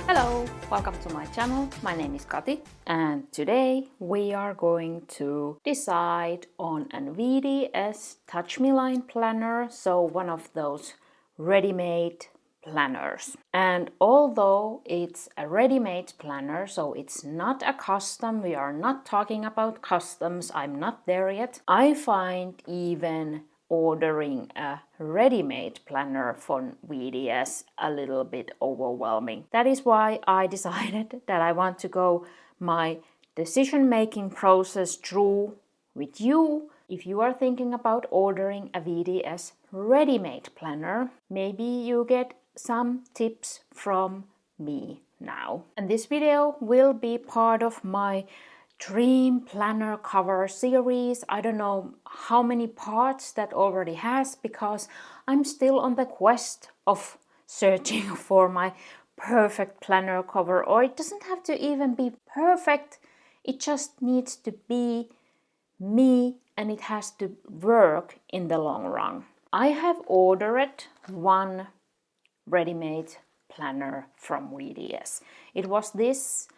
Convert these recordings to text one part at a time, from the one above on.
Hello, welcome to my channel. My name is Kati and today we are going to decide on an VDS Touch Me line planner, so one of those ready-made planners. And although it's a ready-made planner, so it's not a custom, we are not talking about customs, I'm not there yet, I find even ordering a ready-made planner from VDS a little bit overwhelming. That is why I decided that I want to go my decision-making process through with you. If you are thinking about ordering a VDS ready-made planner, maybe you get some tips from me now. And this video will be part of my dream planner cover series. I don't know how many parts that already has, because I'm still on the quest of searching for my perfect planner cover, or it doesn't have to even be perfect, it just needs to be me and it has to work in the long run. I have ordered one ready-made planner from VDS. It was this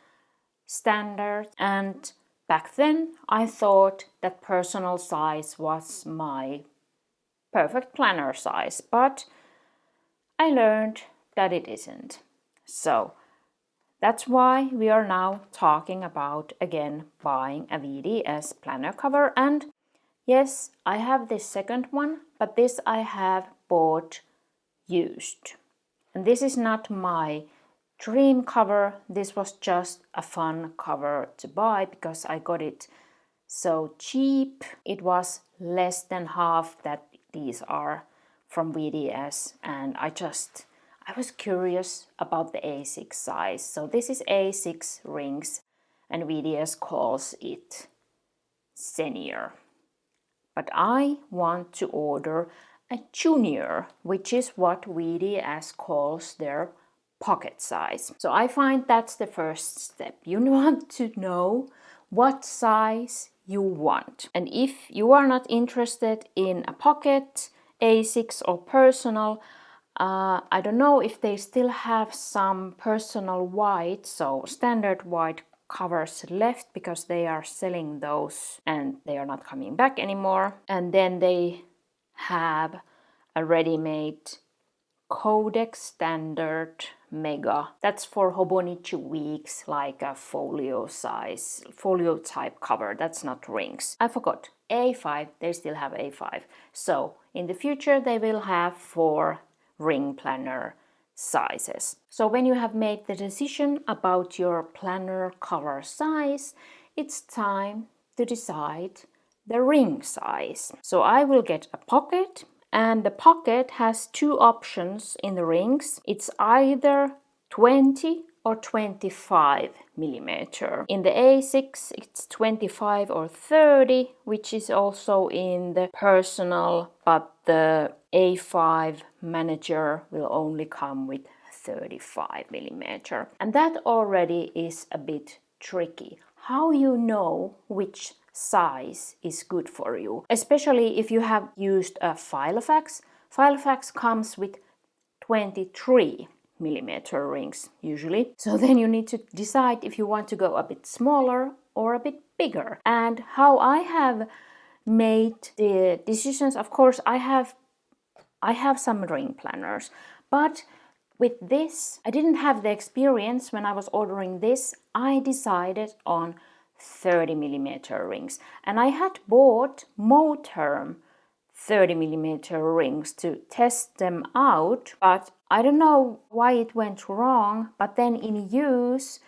standard, and back then I thought that personal size was my perfect planner size, but I learned that it isn't. So that's why we are now talking about again buying a VDS planner cover. And yes, I have this second one, but this I have bought used. And this is not my dream cover, this was just a fun cover to buy because I got it so cheap. It was less than half that these are from VDS, and I was curious about the A6 size. So this is A6 rings and VDS calls it senior. But I want to order a junior, which is what VDS calls their pocket size. So I find that's the first step. You want to know what size you want. And if you are not interested in a pocket, A6 or personal, I don't know if they still have some personal white, so standard white covers left, because they are selling those and they are not coming back anymore. And then they have a ready-made Codex Standard Mega. That's for Hobonichi weeks, like a folio size, folio type cover. That's not rings. I forgot. A5, they still have A5. So in the future they will have 4 ring planner sizes. So when you have made the decision about your planner cover size, it's time to decide the ring size. So I will get a pocket, and the pocket has 2 options in the rings. It's either 20 or 25 millimeter. In the A6 it's 25 or 30, which is also in the personal, but the A5 manager will only come with 35 millimeter. And that already is a bit tricky. How you know which size is good for you, especially if you have used a Filofax. Filofax comes with 23 millimeter rings usually, so then you need to decide if you want to go a bit smaller or a bit bigger. And how I have made the decisions, of course I have some ring planners, but with this I didn't have the experience. When I was ordering this, I decided on 30 millimeter rings, and I had bought Moterm 30 millimeter rings to test them out, but I don't know why it went wrong. But then in use,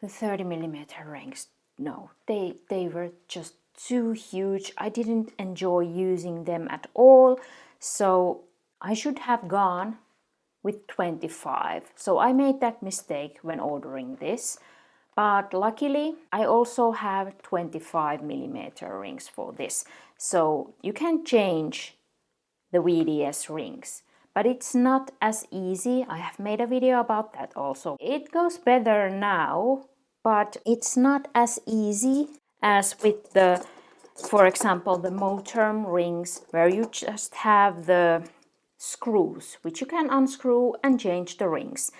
the 30 millimeter rings, no, they were just too huge. I didn't enjoy using them at all, so I should have gone with 25. So I made that mistake when ordering this. But luckily, I also have 25 millimeter rings for this. So you can change the VDS rings, but it's not as easy. I have made a video about that also. It goes better now, but it's not as easy as with the, for example, the Moterm rings, where you just have the screws, which you can unscrew and change the rings.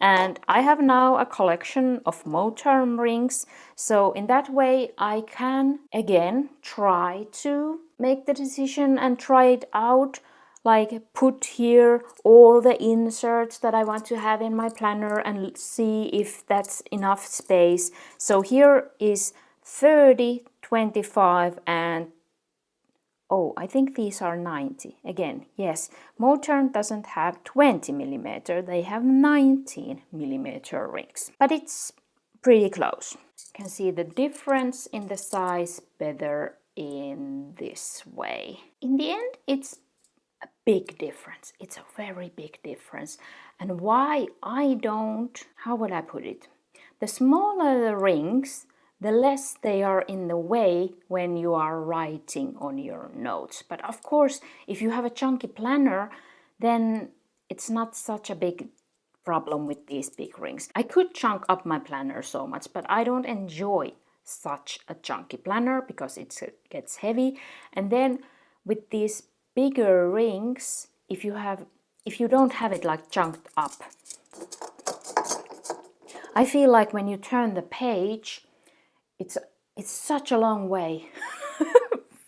And I have now a collection of Moterm rings, so in that way I can again try to make the decision and try it out, like put here all the inserts that I want to have in my planner and see if that's enough space. So here is 30, 25 and oh, I think these are 90. Again, yes, Moturn doesn't have 20 millimeter, they have 19 millimeter rings. But it's pretty close. You can see the difference in the size better in this way. In the end, it's a big difference. It's a very big difference. And why I don't, how would I put it? The smaller the rings, the less they are in the way when you are writing on your notes. But of course, if you have a chunky planner, then it's not such a big problem with these big rings. I could chunk up my planner so much, but I don't enjoy such a chunky planner because it gets heavy. And then with these bigger rings, if you don't have it like chunked up, I feel like when you turn the page, it's such a long way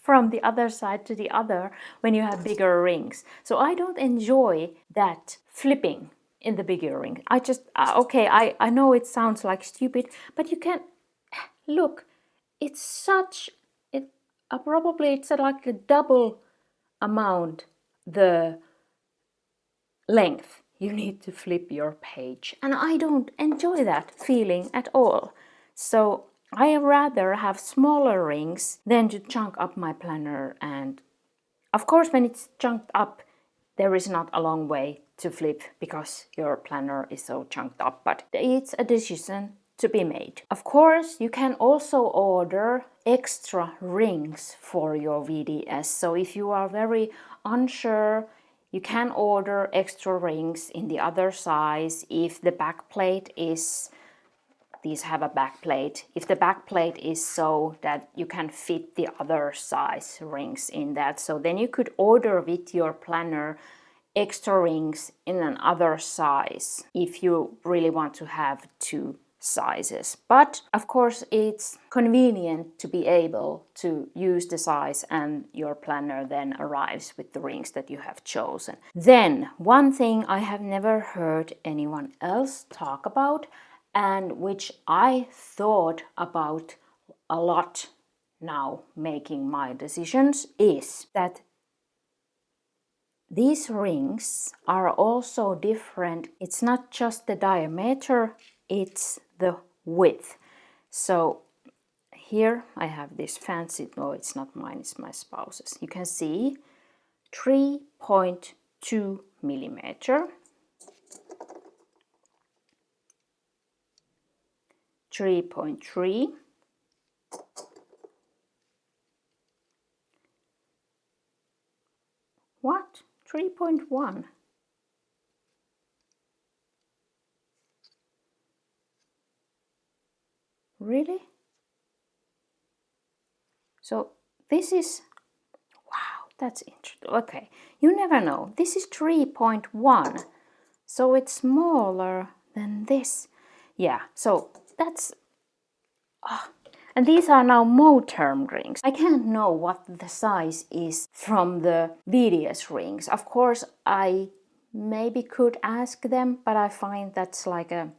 from the other side to the other when you have bigger rings. So I don't enjoy that flipping in the bigger ring. I just, okay, I know it sounds like stupid, but you can, look, it's such, probably it's like a double amount the length you need to flip your page. And I don't enjoy that feeling at all. So I rather have smaller rings than to chunk up my planner. And of course, when it's chunked up, there is not a long way to flip because your planner is so chunked up, but it's a decision to be made. Of course, you can also order extra rings for your VDS. So if you are very unsure, you can order extra rings in the other size if the back plate is, these have a back plate, if the back plate is so that you can fit the other size rings in that. So then you could order with your planner extra rings in another size if you really want to have two sizes. But of course it's convenient to be able to use the size and your planner then arrives with the rings that you have chosen. Then one thing I have never heard anyone else talk about, and which I thought about a lot now making my decisions, is that these rings are also different. It's not just the diameter, it's the width. So here I have this fancy, no, it's not mine, it's my spouse's. You can see 3.2 millimeter, 3.3, what? 3.1. Really? So this is, wow, that's interesting. Okay, you never know. This is 3.1, so it's smaller than this. Yeah, so that's, and these are now Moterm rings. I can't know what the size is from the VDS rings. Of course, I maybe could ask them, but I find that's like a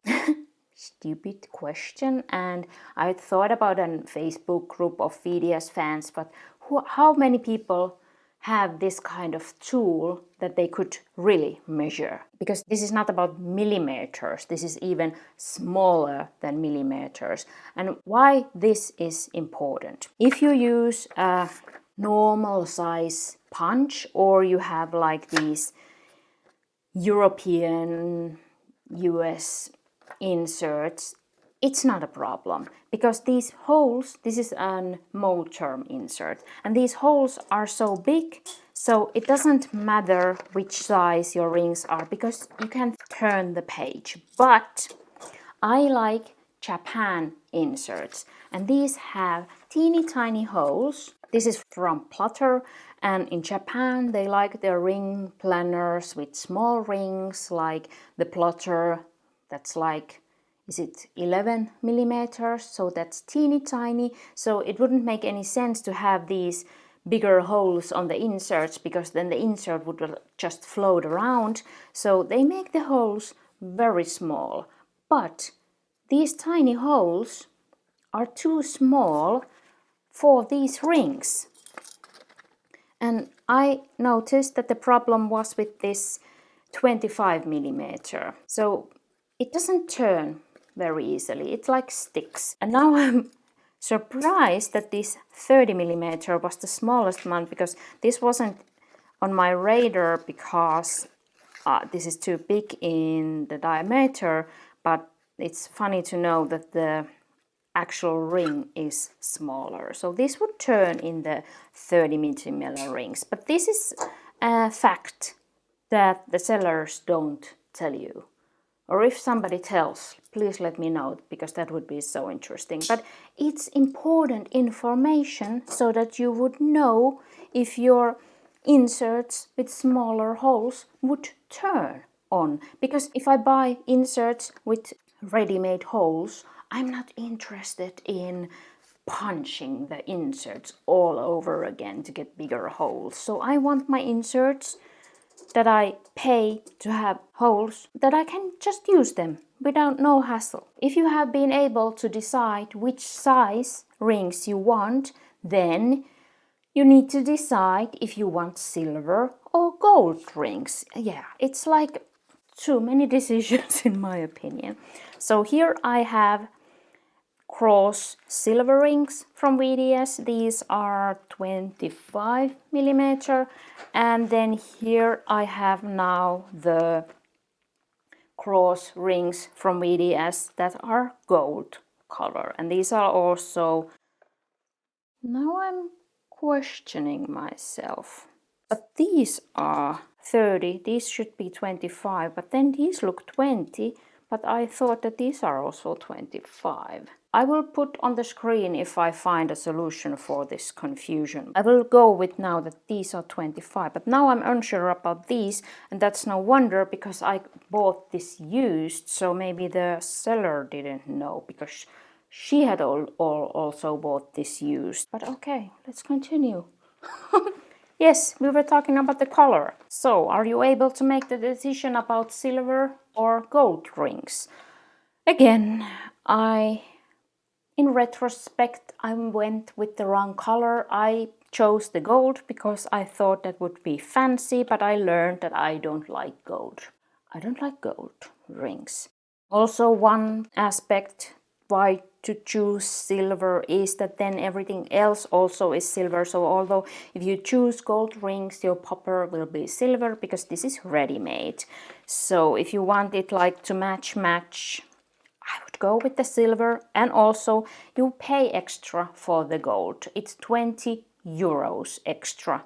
stupid question. And I thought about a Facebook group of VDS fans, but how many people have this kind of tool that they could really measure? Because this is not about millimeters, this is even smaller than millimeters. And why this is important? If you use a normal size punch, or you have like these European US inserts, it's not a problem, because these holes, this is an Moterm insert, and these holes are so big, so it doesn't matter which size your rings are, because you can turn the page. But I like Japan inserts, and these have teeny tiny holes. This is from Platter, And in Japan, they like their ring planners with small rings, like the plotter, that's like, is it 11 millimeters? So that's teeny tiny. So it wouldn't make any sense to have these bigger holes on the inserts, because then the insert would just float around. So they make the holes very small. But these tiny holes are too small for these rings. And I noticed that the problem was with this 25 millimeter. So it doesn't turn very easily. It like sticks. And now I'm surprised that this 30 millimeter was the smallest one, because this wasn't on my radar, because this is too big in the diameter. But it's funny to know that the actual ring is smaller. So this would turn in the 30 millimeter rings. But this is a fact that the sellers don't tell you. Or if somebody tells, please let me know, because that would be so interesting. But it's important information so that you would know if your inserts with smaller holes would turn on. Because if I buy inserts with ready-made holes, I'm not interested in punching the inserts all over again to get bigger holes. So I want my inserts that I pay to have holes, that I can just use them without no hassle. If you have been able to decide which size rings you want, then you need to decide if you want silver or gold rings. Yeah, it's like too many decisions in my opinion. So here I have cross silver rings from VDS. These are 25 millimeter. And then here I have now the cross rings from VDS that are gold color. And these are also, now I'm questioning myself, but these are 30, these should be 25, but then these look 20, but I thought that these are also 25. I will put on the screen if I find a solution for this confusion. I will go with now that these are 25, but now I'm unsure about these, and that's no wonder, because I bought this used, so maybe the seller didn't know, because she had also bought this used. But okay, let's continue. Yes, we were talking about the color. So, are you able to make the decision about silver or gold rings? Again, in retrospect, I went with the wrong color. I chose the gold because I thought that would be fancy, but I learned that I don't like gold. I don't like gold rings. Also, one aspect why to choose silver is that then everything else also is silver. So although if you choose gold rings, your popper will be silver, because this is ready-made. So if you want it like to match, I would go with the silver. And also you pay extra for the gold. It's 20 euros extra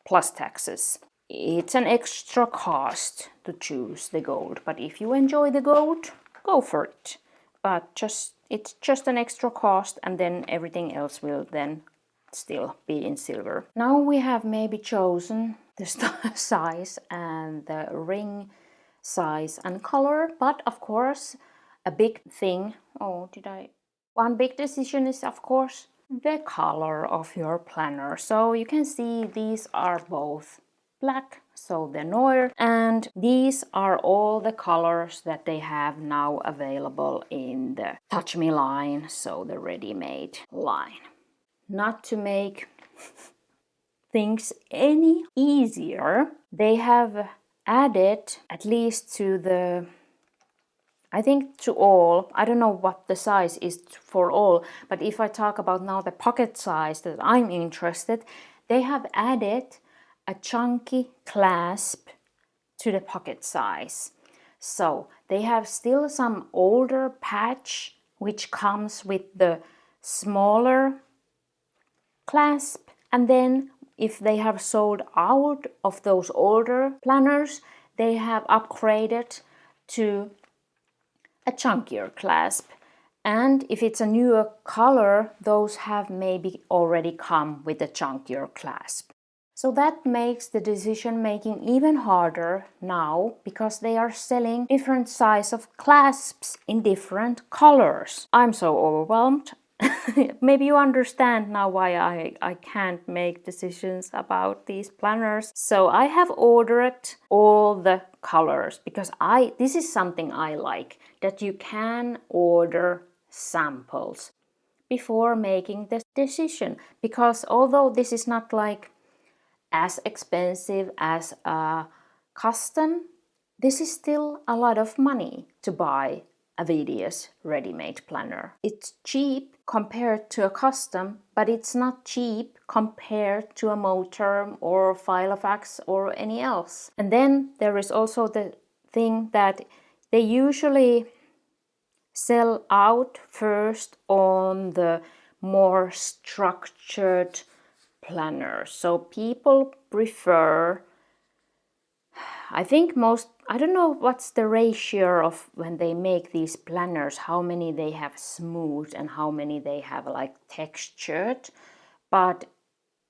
plus taxes. It's an extra cost to choose the gold, but if you enjoy the gold, go for it. But it's just an extra cost, and then everything else will then still be in silver. Now we have maybe chosen the size and the ring size and color, but of course a big thing, one big decision is of course the color of your planner. So you can see these are both black, so the Noir, and these are all the colors that they have now available in the Touch Me line, so the ready-made line. Not to make things any easier, they have added, at least to the, I think to all, I don't know what the size is for all, but if I talk about now the pocket size that I'm interested, they have added a chunky clasp to the pocket size. So they have still some older patch which comes with the smaller clasp, and then if they have sold out of those older planners, they have upgraded to a chunkier clasp. And if it's a newer color, those have maybe already come with a chunkier clasp. So that makes the decision making even harder now because they are selling different size of clasps in different colors. I'm so overwhelmed. Maybe you understand now why I can't make decisions about these planners. So I have ordered all the colors because this is something I like, that you can order samples before making the decision. Because although this is not like as expensive as a custom, this is still a lot of money to buy a VDS ready-made planner. It's cheap compared to a custom, but it's not cheap compared to a Moterm or Filofax or any else. And then there is also the thing that they usually sell out first on the more structured planners. So people prefer, I think I don't know what's the ratio of when they make these planners, how many they have smooth and how many they have like textured, but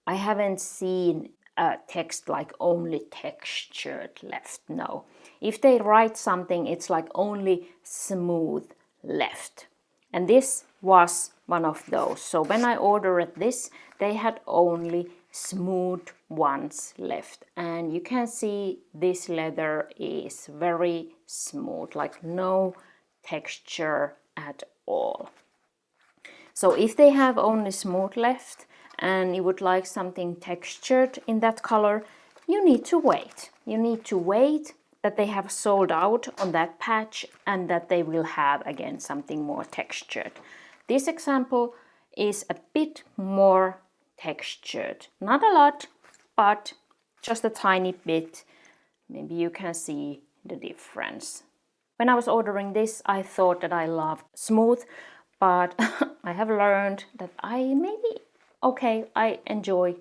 I haven't seen a text like only textured left. No, if they write something, it's like only smooth left. And this was one of those. So when I ordered this, they had only smooth ones left. And you can see this leather is very smooth, like no texture at all. So if they have only smooth left and you would like something textured in that color, you need to wait. You need to wait that they have sold out on that patch and that they will have again something more textured. This example is a bit more textured. Not a lot, but just a tiny bit. Maybe you can see the difference. When I was ordering this, I thought that I loved smooth, but I have learned that I enjoy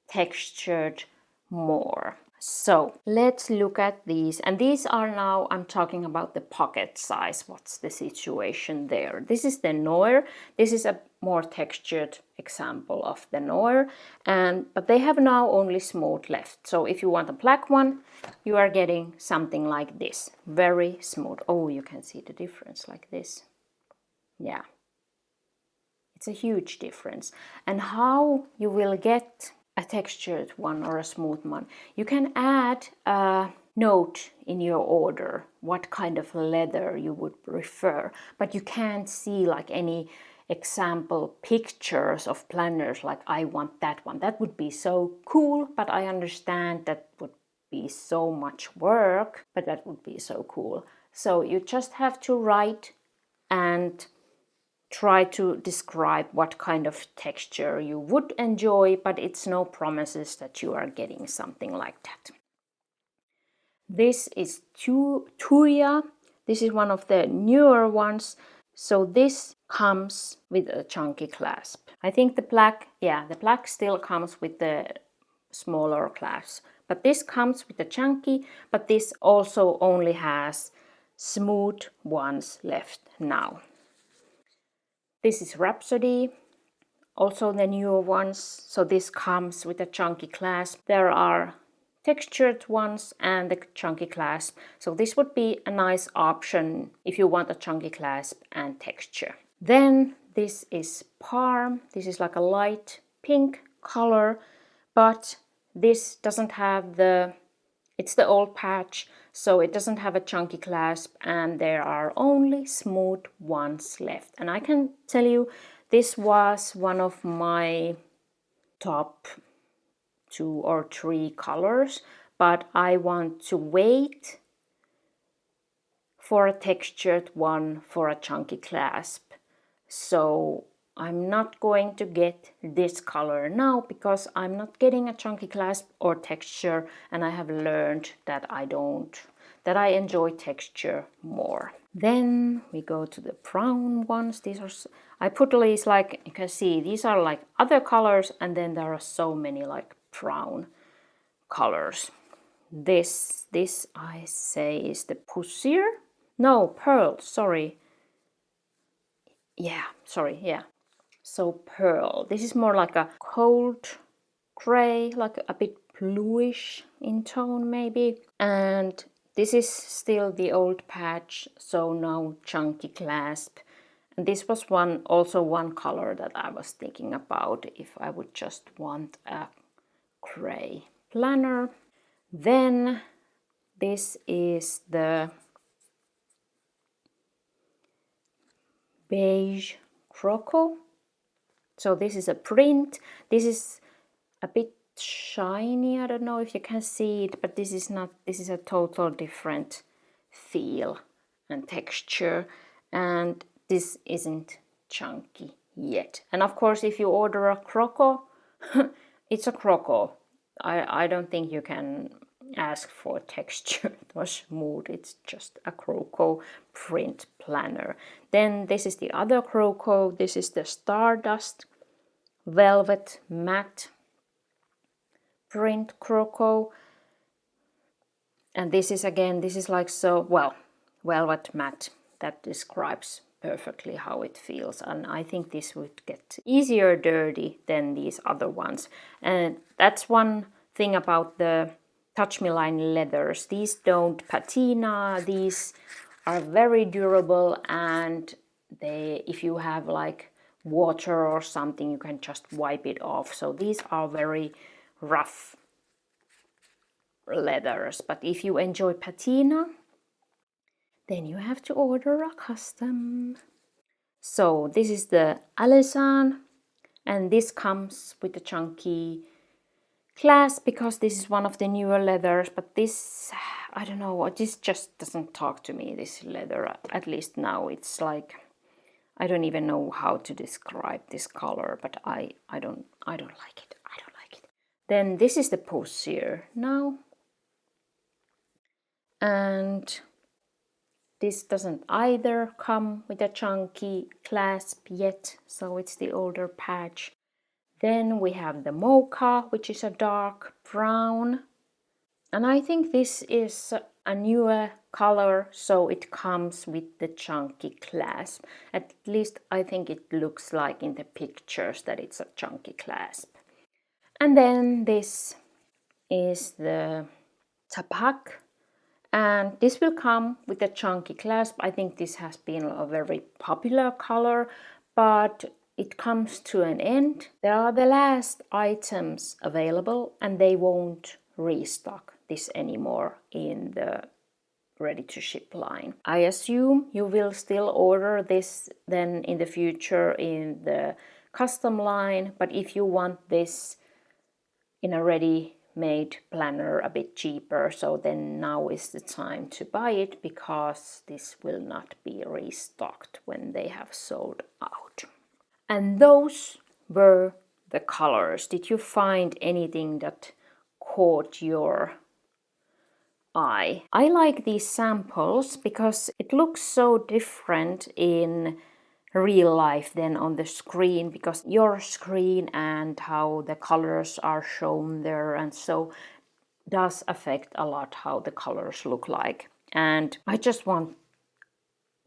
textured more. So let's look at these. And these are now, I'm talking about the pocket size. What's the situation there? This is the Noir. This is a more textured example of the Noir. But they have now only smooth left. So if you want a black one, you are getting something like this. Very smooth. Oh, you can see the difference like this. Yeah. It's a huge difference. And how you will get a textured one or a smooth one, you can add a note in your order what kind of leather you would prefer, but you can't see like any example pictures of planners like I want that one. That would be so cool, but I understand that would be so much work, but that would be so cool. So you just have to write and try to describe what kind of texture you would enjoy, but it's no promises that you are getting something like that. This is Thuya. This is one of the newer ones. So this comes with a chunky clasp. I think the black still comes with the smaller clasp. But this comes with the chunky, but this also only has smooth ones left now. This is Rhapsody, also the newer ones. So this comes with a chunky clasp. There are textured ones and the chunky clasp. So this would be a nice option if you want a chunky clasp and texture. Then this is Parme. This is like a light pink color, but this doesn't have it's the old patch, so it doesn't have a chunky clasp and there are only smooth ones left. And I can tell you, this was one of my top 2 or 3 colors, but I want to wait for a textured one for a chunky clasp. So I'm not going to get this color now because I'm not getting a chunky clasp or texture, and I have learned that I enjoy texture more. Then we go to the brown ones. I put these like, you can see, these are like other colors, and then there are so many like brown colors. This I say is the Poussiere? No, Perle, sorry. Yeah. So Perle. This is more like a cold gray, like a bit bluish in tone maybe. And this is still the old patch, so no chunky clasp. And this was also one color that I was thinking about if I would just want a gray planner. Then this is the Beige Croco. So this is a print. This is a bit shiny. I don't know if you can see it, but this is not. This is a total different feel and texture, and this isn't chunky yet. And of course, if you order a Croco, it's a Croco. I don't think you can ask for texture or smooth. It's just a Croco print planner. Then this is the other Croco. This is the Stardust Velvet Matte print Croco. And this is again, this is like so, well, velvet matte. That describes perfectly how it feels, and I think this would get easier dirty than these other ones. And that's one thing about the Touch Me line leathers. These don't patina, these are very durable, and they, if you have like water or something, you can just wipe it off. So these are very rough leathers, but if you enjoy patina, then you have to order a custom. So this is the Alesan, and this comes with a chunky clasp because this is one of the newer leathers, but this, I don't know, this just doesn't talk to me, this leather, at least now. It's like, I don't even know how to describe this color, but I don't like it. I don't like it. Then this is the Poussiere now, and this doesn't either come with a chunky clasp yet, so it's the older patch. Then we have the Moka, which is a dark brown. And I think this is a newer color, so it comes with the chunky clasp. At least I think it looks like in the pictures that it's a chunky clasp. And then this is the Tabac. And this will come with a chunky clasp. I think this has been a very popular color, but it comes to an end. There are the last items available, and they won't restock this anymore in the ready to ship line. I assume you will still order this then in the future in the custom line, but if you want this in a ready made planner a bit cheaper, so then now is the time to buy it, because this will not be restocked when they have sold out. And those were the colors. Did you find anything that caught your eye? I like these samples because it looks so different in real life than on the screen, because your screen and how the colors are shown there and so does affect a lot how the colors look like. And I just want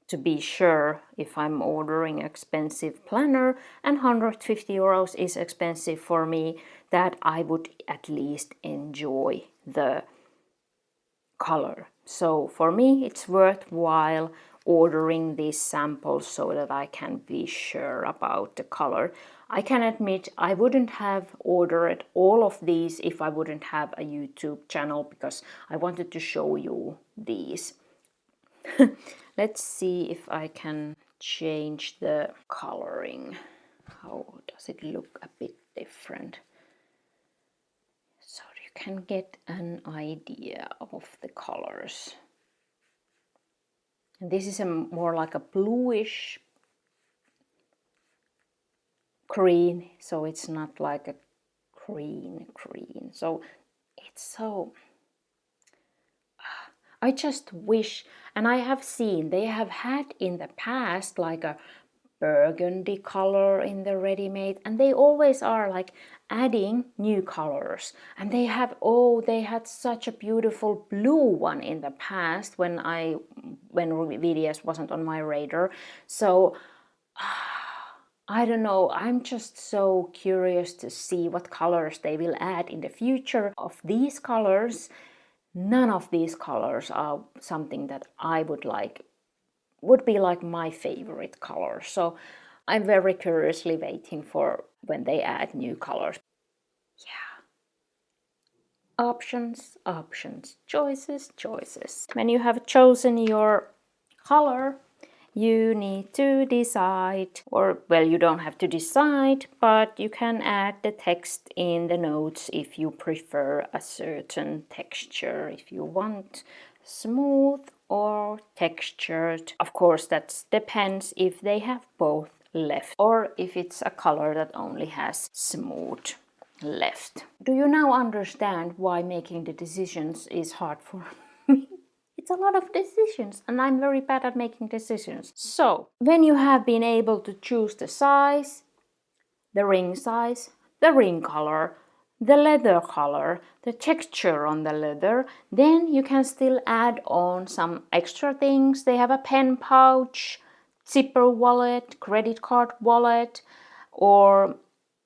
to be sure, if I'm ordering expensive planner and 150 euros is expensive for me, that I would at least enjoy the color. So for me it's worthwhile ordering these samples so that I can be sure about the color. I can admit I wouldn't have ordered all of these if I wouldn't have a YouTube channel, because I wanted to show you these. Let's see if I can change the coloring. How does it look a bit different? So you can get an idea of the colors. And this is a more like a bluish green, so it's not like a green. So it's so, I just wish, and I have seen they have had in the past like a burgundy color in the ready-made, and they always are like adding new colors. And they have, oh, they had such a beautiful blue one in the past when VDS wasn't on my radar. So I don't know, I'm just so curious to see what colors they will add in the future. Of these colors, none of these colors are something that I would be like my favorite color. So I'm very curiously waiting for when they add new colors. Yeah. Options, options, choices, choices. When you have chosen your color, you need to decide, or well, you don't have to decide, but you can add the text in the notes if you prefer a certain texture, if you want smooth or textured. Of course, that depends if they have both left or if it's a color that only has smooth left. Do you now understand why making the decisions is hard for me? It's a lot of decisions and I'm very bad at making decisions. So, when you have been able to choose the size, the ring color, the leather color, the texture on the leather, then you can still add on some extra things. They have a pen pouch, zipper wallet, credit card wallet, or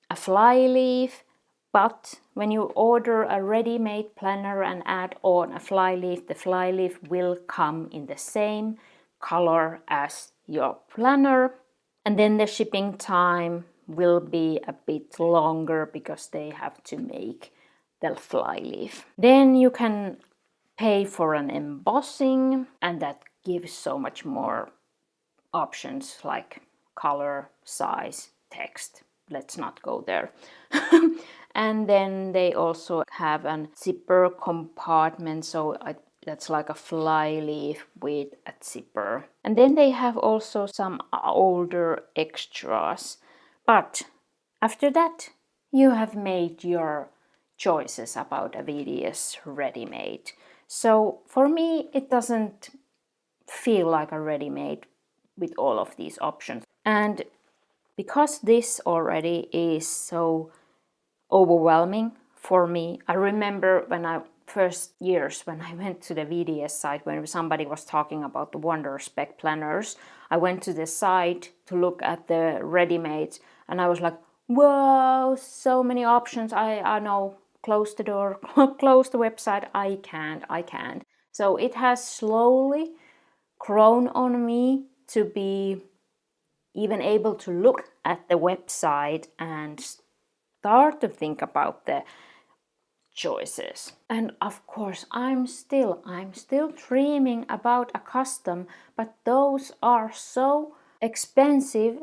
a fly leaf. But when you order a ready-made planner and add on a fly leaf, the fly leaf will come in the same color as your planner. And then the shipping time will be a bit longer because they have to make the fly leaf. Then you can pay for an embossing, and that gives so much more options like color, size, text. Let's not go there. And then they also have a zipper compartment, so that's like a fly leaf with a zipper. And then they have also some older extras. But after that, you have made your choices about a VDS ready-made. So for me, it doesn't feel like a ready-made with all of these options. And because this already is so overwhelming for me, I remember when I first years when I went to the VDS site, when somebody was talking about the Wonder Spek planners, I went to the site to look at the ready-mades and I was like, whoa, so many options. I know, close the door, close the website, I can't. So it has slowly grown on me to be even able to look at the website and start to think about the choices. And of course, I'm still dreaming about a custom, but those are so expensive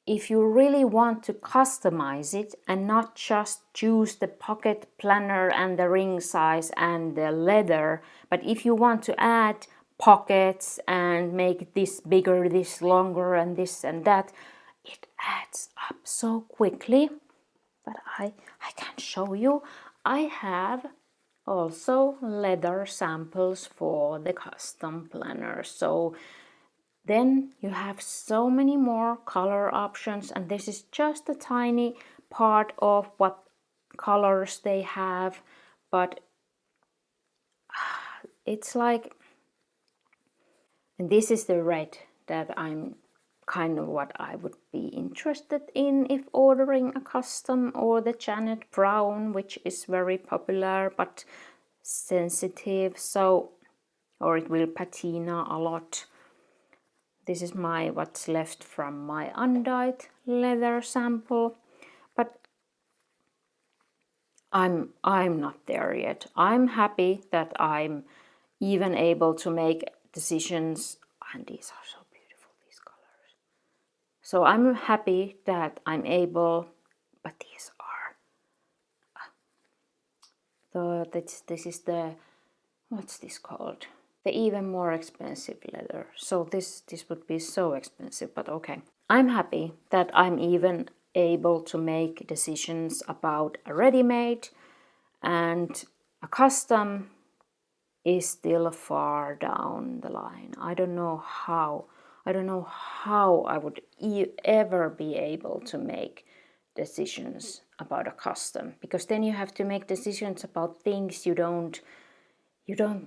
if you really want to customize it and not just choose the pocket planner and the ring size and the leather, but if you want to add pockets and make this bigger, this longer, and this and that, it adds up so quickly. But I can show you. I have also leather samples for the custom planner. So then you have so many more color options, and this is just a tiny part of what colors they have, but it's like, and this is the red that I'm kind of what I would be interested in if ordering a custom, or the Janet Brown, which is very popular but sensitive, so, or it will patina a lot. This is my what's left from my undyed leather sample, but I'm not there yet. I'm happy that I'm even able to make decisions, and these are so beautiful, these colors. So I'm happy that I'm able, but these are this is the, what's this called? The even more expensive leather. So this would be so expensive, but okay. I'm happy that I'm even able to make decisions about a ready-made, and a custom is still far down the line. I don't know how I would ever be able to make decisions about a custom, because then you have to make decisions about things you don't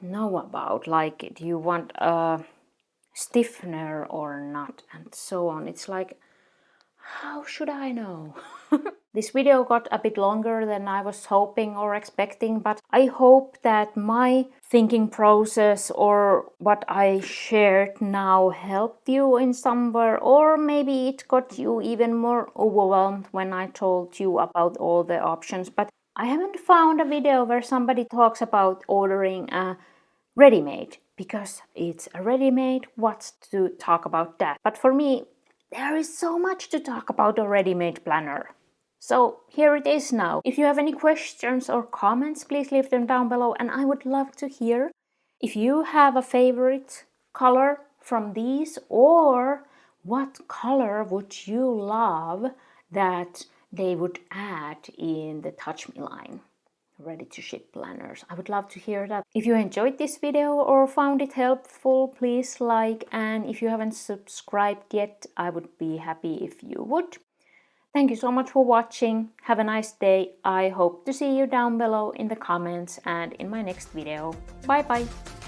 know about, like do you want a stiffener or not, and so on. It's like, How should I know? This video got a bit longer than I was hoping or expecting, but I hope that my thinking process or what I shared now helped you in somewhere, or maybe it got you even more overwhelmed when I told you about all the options. But I haven't found a video where somebody talks about ordering a ready-made, because it's a ready-made. What's to talk about that? But for me, there is so much to talk about a ready-made planner. So here it is now. If you have any questions or comments, please leave them down below, and I would love to hear if you have a favorite color from these, or what color would you love that they would add in the Touch Me line ready to ship planners. I would love to hear that. If you enjoyed this video or found it helpful, please like, and if you haven't subscribed yet, I would be happy if you would. Thank you so much for watching. Have a nice day. I hope to see you down below in the comments and in my next video. Bye bye.